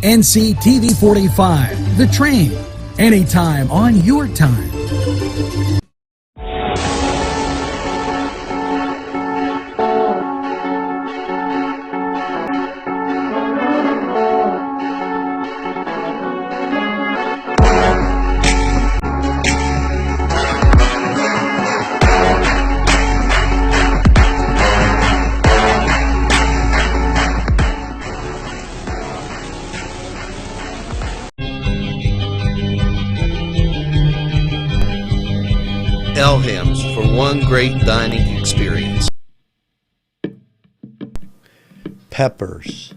NCTV45, The Train, anytime on your time. Elham's for one great dining experience. Peppers,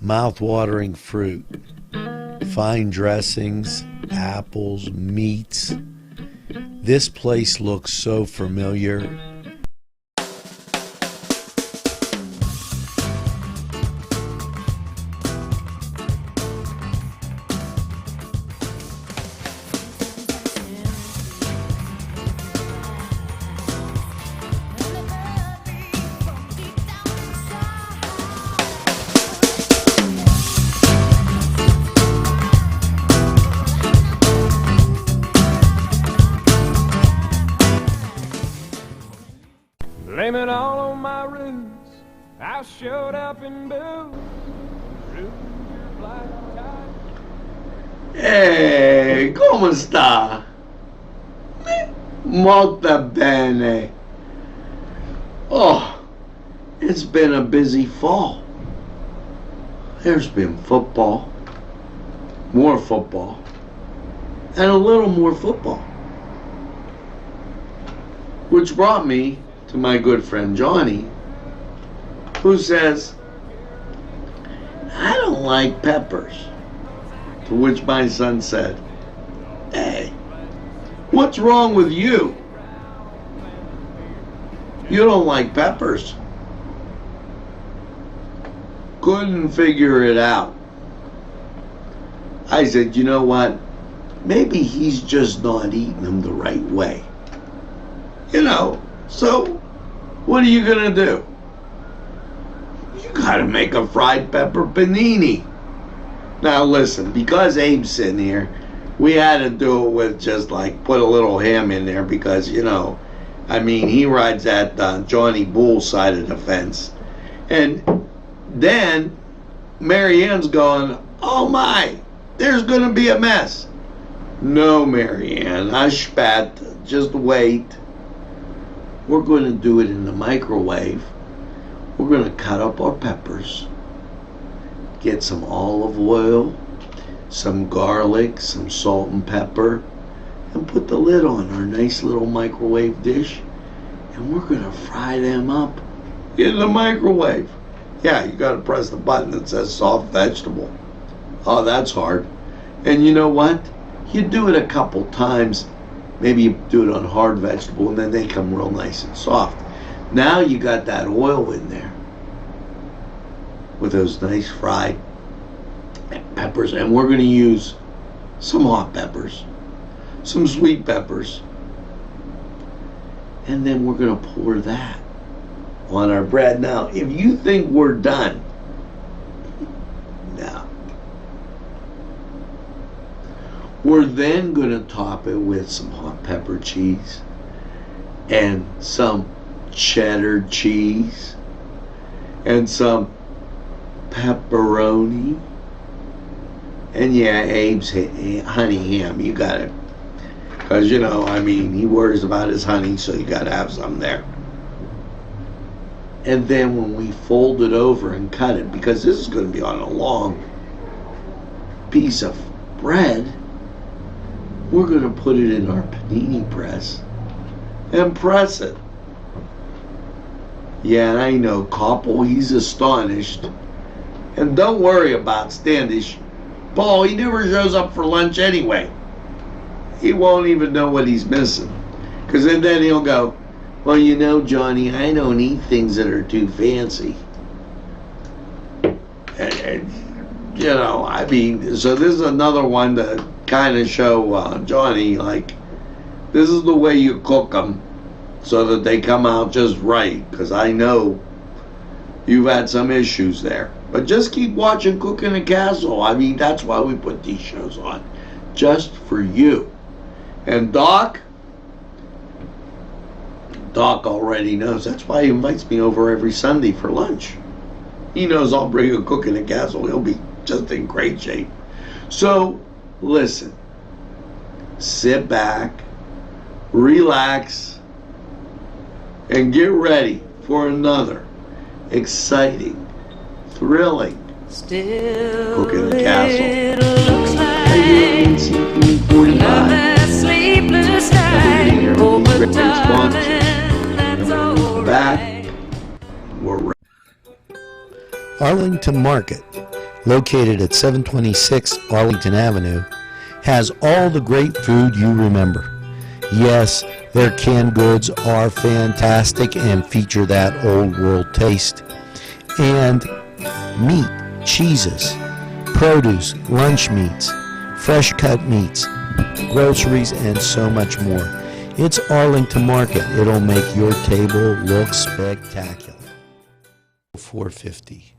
mouth-watering fruit, fine dressings, apples, meats. This place looks so familiar. Blame it all on my roots. I showed up in boots. Ehi, come sta? Molto bene. Oh, it's been a busy fall. There's been football, more football, and a little more football. Which brought me to my good friend Johnny, who says, I don't like peppers. To which my son said, hey, what's wrong with you? You don't like peppers. Couldn't figure it out. I said, you know what? Maybe he's just not eating them the right way. You know, so what are you gonna do? You gotta make a fried pepper panini. Now listen, because Abe's sitting here, we had to do it with just like put a little ham in there because, you know, I mean, he rides that Johnny Bull side of the fence. And then Marianne's going, oh my, there's gonna be a mess. No, Marianne, I spat, just wait. We're going to do it in the microwave. We're going to cut up our peppers, get some olive oil, some garlic, some salt and pepper, and put the lid on our nice little microwave dish, and we're going to fry them up in the microwave. Yeah, you got to press the button that says soft vegetable. Oh, that's hard. And you know what? You do it a couple times. Maybe you do it on hard vegetable and then they come real nice and soft. Now you got that oil in there with those nice fried peppers, and we're going to use some hot peppers, some sweet peppers, and then we're going to pour that on our bread. Now, if you think we're done, no. We're then going to top it with some hot pepper cheese and some cheddar cheese and some pepperoni. And yeah, Abe's honey ham, you got it. Because, you know, I mean, he worries about his honey, so you got to have some there. And then when we fold it over and cut it, because this is going to be on a long piece of bread, we're going to put it in our panini press and press it. Yeah, and I know Koppel, he's astonished. And don't worry about Standish. Paul, he never shows up for lunch anyway. He won't even know what he's missing. Because then he'll go, well, you know, Johnny, I don't eat things that are too fancy. And you know, I mean, so this is another one to kind of show Johnny, like, this is the way you cook them so that they come out just right, because I know you've had some issues there. But just keep watching Cook in the Castle. I mean, that's why we put these shows on. Just for you. And Doc already knows. That's why he invites me over every Sunday for lunch. He knows I'll bring a Cook in the Castle. He'll be just in great shape. So, listen. Sit back, relax, and get ready for another exciting, thrilling Cook in the Castle. Hey, NCTV45. Sleepless night over back. We're ready. Arlington Market, located at 726 Arlington Avenue, has all the great food you remember. Yes, their canned goods are fantastic and feature that old world taste. And meat, cheeses, produce, lunch meats, fresh cut meats, groceries, and so much more. It's Arlington Market. It'll make your table look spectacular. 450,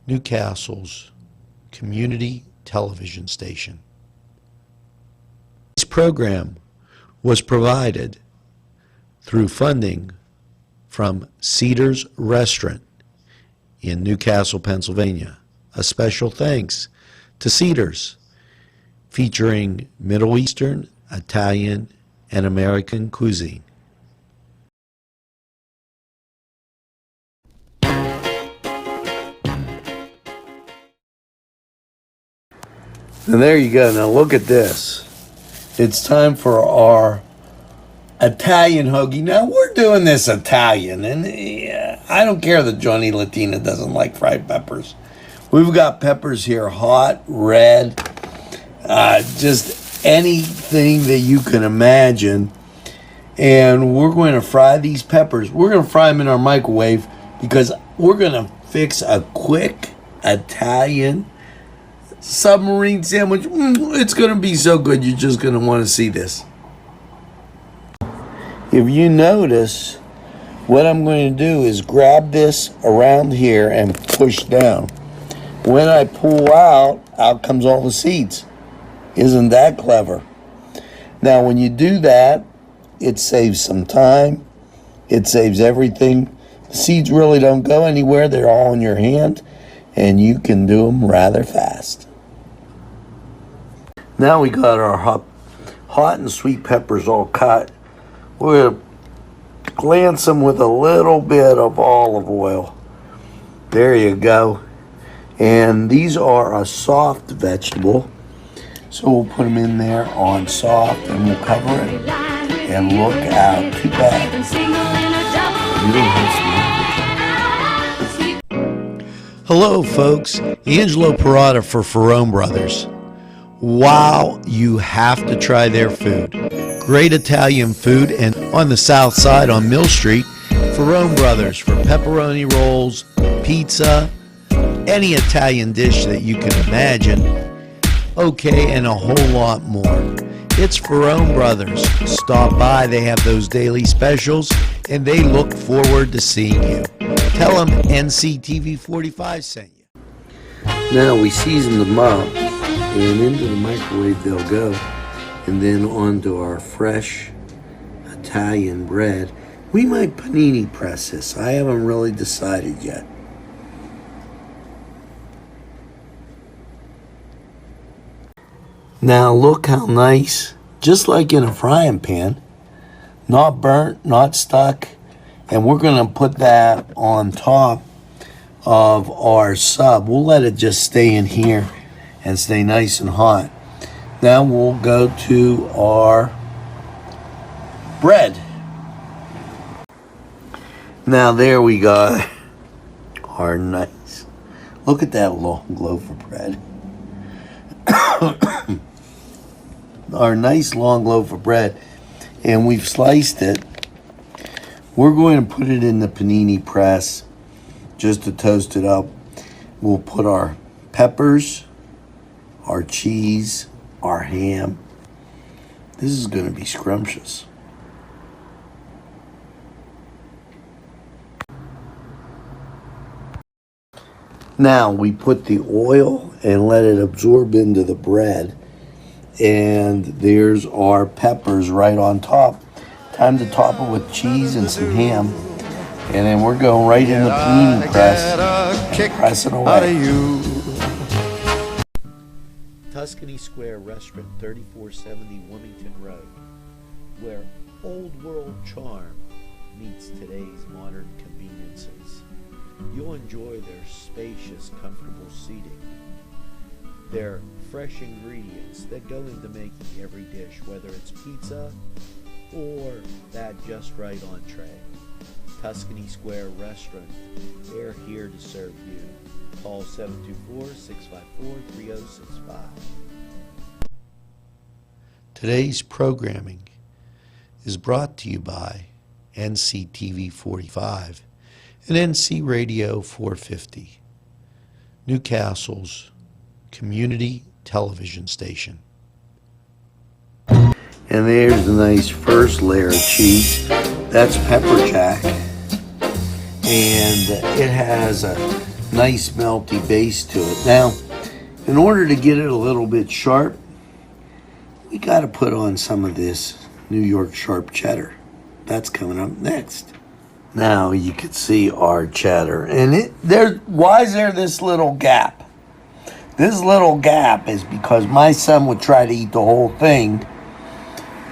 Newcastle's community television station. This program was provided through funding from Cedars Restaurant in Newcastle, Pennsylvania. A special thanks to Cedars, featuring Middle Eastern, Italian, and American cuisine. And there you go. Now look at this. It's time for our Italian hoagie. Now we're doing this Italian, and I don't care that Johnny Latina doesn't like fried peppers. We've got peppers here, hot, red, just anything that you can imagine. And we're going to fry these peppers. We're going to fry them in our microwave because we're going to fix a quick Italian submarine sandwich. It's going to be so good, you're just going to want to see this. If you notice, what I'm going to do is grab this around here and push down. When I pull out comes all the seeds. Isn't that clever? Now, when you do that, it saves some time. It saves everything. The seeds really don't go anywhere. They're all in your hand, and you can do them rather fast. Now we got our hot and sweet peppers all cut. We're going to glance them with a little bit of olive oil. There you go. And these are a soft vegetable. So we'll put them in there on soft, and we'll cover it. And look out. Too bad you don't have some. Hello, folks. Angelo Parada for Ferrone Brothers. Wow, you have to try their food. Great Italian food, and on the south side on Mill Street, Ferrone Brothers for pepperoni rolls, pizza, any Italian dish that you can imagine. Okay, and a whole lot more. It's Ferrone Brothers. Stop by. They have those daily specials, and they look forward to seeing you. Tell them NCTV45 sent you. Now we season them up, and into the microwave they'll go, and then onto our fresh Italian bread. We might panini press this. I haven't really decided yet. Now look how nice, just like in a frying pan, not burnt, not stuck. And we're going to put that on top of our sub. We'll let it just stay in here and stay nice and hot. Now we'll go to our bread. Now there we go. Our nice, look at that long loaf of bread. Our nice long loaf of bread, and we've sliced it. We're going to put it in the panini press just to toast it up. We'll put our peppers, our cheese, our ham. This is going to be scrumptious. Now we put the oil and let it absorb into the bread. And there's our peppers right on top. Time to top it with cheese and some ham. And then we're going right in the panini press and pressing away. Tuscany Square Restaurant, 3470 Wilmington Road, where old world charm meets today's modern conveniences. You'll enjoy their spacious, comfortable seating, their fresh ingredients that go into making every dish, whether it's pizza or that just right entree. Tuscany Square Restaurant, they're here to serve you. Call 724-654-3065. Today's programming is brought to you by NCTV45 and NC Radio 450, Newcastle's community television station. And there's the nice first layer of cheese. That's pepper jack. And it has a nice melty base to it. Now, in order to get it a little bit sharp, we got to put on some of this New York sharp cheddar. That's coming up next. Now you can see our cheddar. And why is there this little gap? This little gap is because my son would try to eat the whole thing,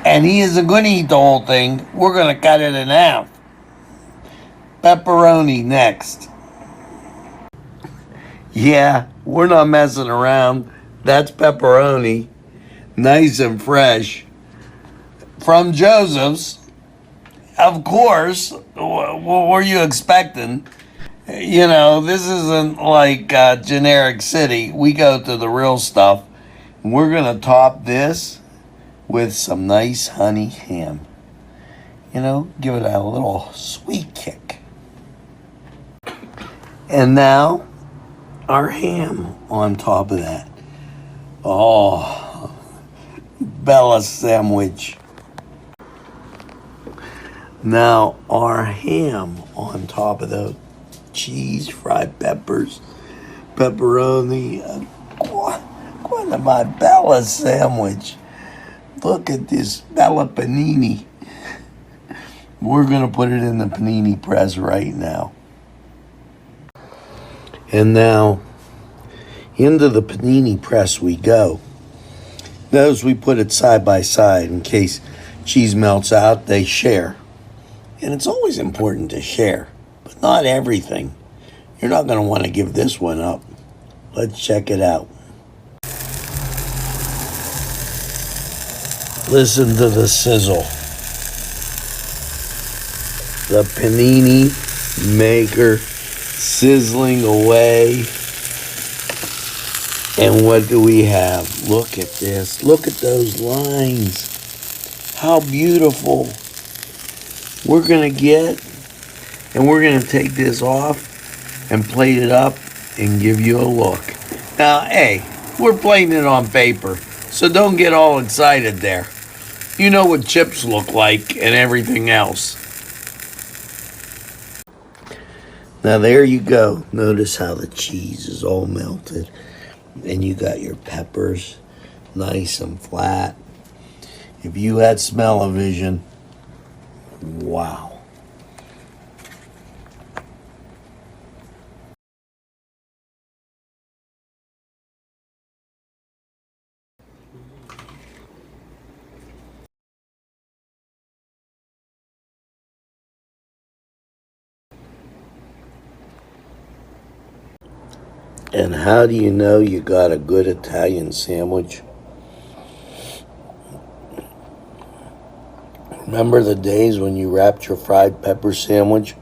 and he isn't going to eat the whole thing. We're going to cut it in half. Pepperoni next. Yeah, we're not messing around. That's pepperoni, nice and fresh, from Joseph's. Of course, what were you expecting? You know, this isn't like generic city. We go to the real stuff. We're going to top this with some nice honey ham. You know, give it a little sweet kick. And now, our ham on top of that. Oh, Bella sandwich. Now, our ham on top of the cheese, fried peppers, pepperoni. What about Bella sandwich? Look at this Bella panini. We're going to put it in the panini press right now. And now, into the panini press we go. Those we put it side by side in case cheese melts out, they share. And it's always important to share, but not everything. You're not going to want to give this one up. Let's check it out. Listen to the sizzle. The panini maker sizzling away. And what do we have? Look at this. Look at those lines. How beautiful. We're going to get, and we're going to take this off and plate it up and give you a look. Now, hey, we're plating it on paper, so don't get all excited there. You know what chips look like and everything else. Now, there you go. Notice how the cheese is all melted. And you got your peppers nice and flat. If you had smell-o-vision, wow. And how do you know you got a good Italian sandwich? Remember the days when you wrapped your fried pepper sandwich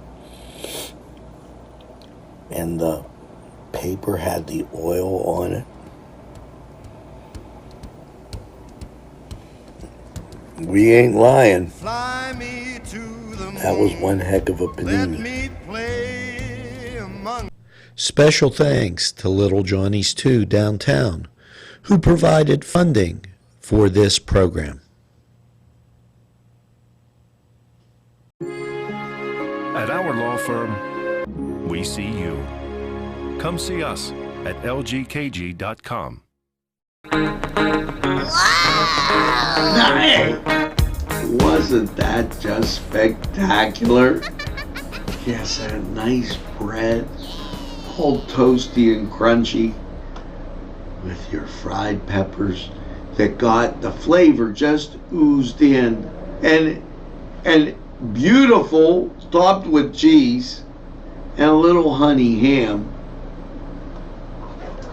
and the paper had the oil on it? We ain't lying. That was one heck of a panini. Special thanks to Little Johnny's 2 downtown, who provided funding for this program. At our law firm, we see you. Come see us at lgkg.com. Now, hey, wasn't that just spectacular? Yes, that nice bread, all toasty and crunchy, with your fried peppers that got the flavor just oozed in, and beautiful, topped with cheese and a little honey ham.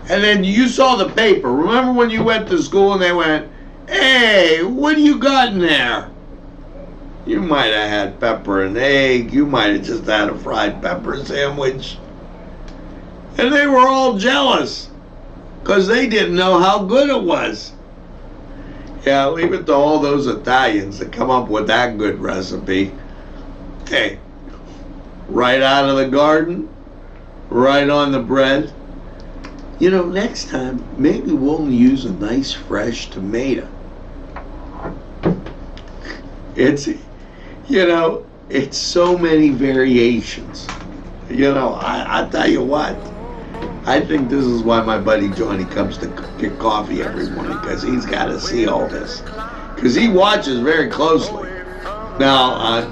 And then you saw the paper. Remember when you went to school and they went, "Hey, what do you got in there?" You might have had pepper and egg. You might have just had a fried pepper sandwich. And they were all jealous because they didn't know how good it was. Yeah, leave it to all those Italians that come up with that good recipe. Hey, right out of the garden, right on the bread. You know, next time, maybe we'll use a nice fresh tomato. It's, you know, it's so many variations. You know, I tell you what, I think this is why my buddy Johnny comes to get coffee every morning, because he's got to see all this. Because he watches very closely. Now,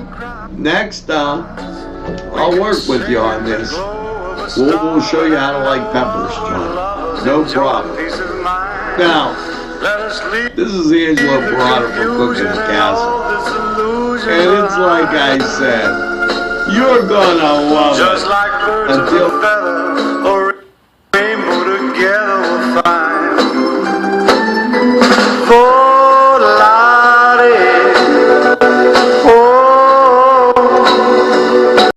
next, I'll work with you on this. We'll show you how to like peppers, John. No problem. Now, this is Angelo Parada from Cooking the Castle. And it's like I said, you're gonna love it. Until